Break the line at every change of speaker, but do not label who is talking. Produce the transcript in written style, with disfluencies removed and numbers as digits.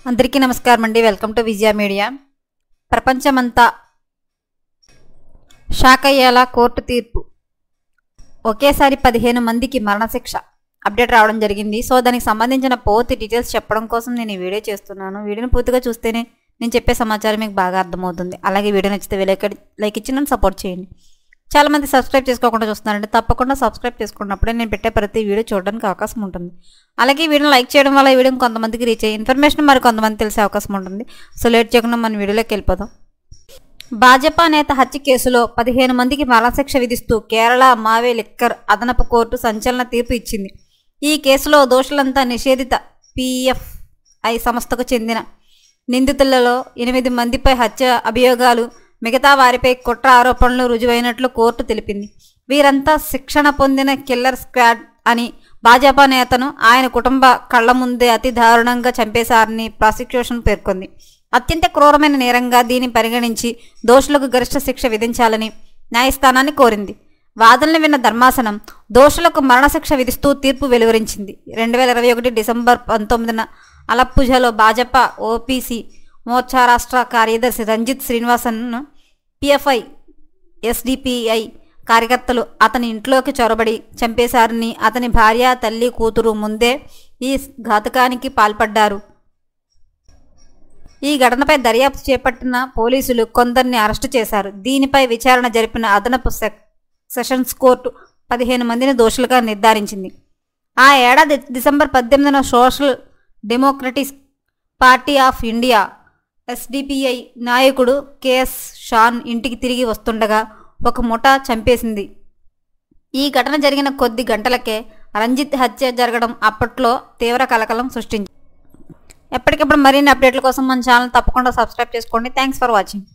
అందరికీ నమస్కారం అండి. Welcome to Vijaya media. ప్రపంచమంతా షాక్ అయ్యేలా కోర్టు తీర్పు. ఒకేసారి 15 మందికి మరణశిక్ష అప్డేట్ రావడం జరిగింది. సో దానికి సంబంధించిన పూర్తి డీటెయిల్స్ చెప్పడం కోసం నేను ఈ వీడియో చేస్తున్నాను. వీడియోని పూర్తిగా చూస్తేనే నేను చెప్పే సమాచారం మీకు బాగా అర్థమవుతుంది. అలాగే వీడియో నచ్చితే లైక్ ఇచ్చి నన్ను సపోర్ట్ చేయండి. చాలామంది సబ్స్క్రైబ్ చేసుకోకుండా చూస్తున్నారంటే తప్పకుండా సబ్స్క్రైబ్ చేసుకున్నప్పుడే నేను పెట్టే ప్రతి వీడియో చూడడానికి అవకాశం ఉంటుంది. అలాగే వీడియోని లైక్ చేయడం వల్ల ఈ వీడియోని కొంతమందికి రీచ్ అయ్యే ఇన్ఫర్మేషన్ మరి కొంతమంది తెలిసే అవకాశం ఉంటుంది. సో లేట్ చేయకుండా మన వీడియోలోకి వెళ్ళిపోదాం. భాజపా నేత హత్య కేసులో 15 మందికి మరణశిక్ష విధిస్తూ కేరళ మావే లిక్కర్ అదనపు కోర్టు సంచలన తీర్పు ఇచ్చింది. ఈ కేసులో దోషులంతా నిషేధిత PFI సంస్థకు చెందిన నిందితులలో 8 మందిపై హత్య అభియోగాలు, మిగతా వారిపై కుట్ర ఆరోపణలు రుజువైనట్లు కోర్టు తెలిపింది. వీరంతా శిక్షణ పొందిన కిల్లర్ స్క్వాడ్ అని, భాజపా నేతను ఆయన కుటుంబ కళ్ల ముందే అతి దారుణంగా చంపేశారని ప్రాసిక్యూషన్ పేర్కొంది. అత్యంత క్రూరమైన నేరంగా దీన్ని పరిగణించి దోషులకు గరిష్ట శిక్ష విధించాలని న్యాయస్థానాన్ని కోరింది. వాదనలు విన్న ధర్మాసనం దోషులకు మరణశిక్ష విధిస్తూ తీర్పు వెలువరించింది. 2021 డిసెంబర్ 19న అలప్పుజలో భాజపా OPC మోర్చా రాష్ట్ర కార్యదర్శి రంజిత్ శ్రీనివాసన్ను PFI SDPI కార్యకర్తలు అతని ఇంట్లోకి చొరబడి చంపేశారని, అతని భార్య, తల్లి, కూతురు ముందే ఈ ఘాతుకానికి పాల్పడ్డారు. ఈ ఘటనపై దర్యాప్తు చేపట్టిన పోలీసులు కొందరిని అరెస్టు చేశారు. దీనిపై విచారణ జరిపిన అదనపు సెషన్స్ కోర్టు 15 మందిని దోషులుగా నిర్ధారించింది. ఆ ఏడాది డిసెంబర్ 18న social democratic party of India SDPI నాయకుడు KS షాన్ ఇంటికి తిరిగి వస్తుండగా ఒక ముఠా చంపేసింది. ఈ ఘటన జరిగిన కొద్ది గంటలకే రంజిత్ హత్య జరగడం అప్పట్లో తీవ్ర కలకలం సృష్టించింది. ఎప్పటికప్పుడు మరిన్ని అప్డేట్ల కోసం మన ఛానల్ తప్పకుండా సబ్స్క్రైబ్ చేసుకోండి. Thanks for watching.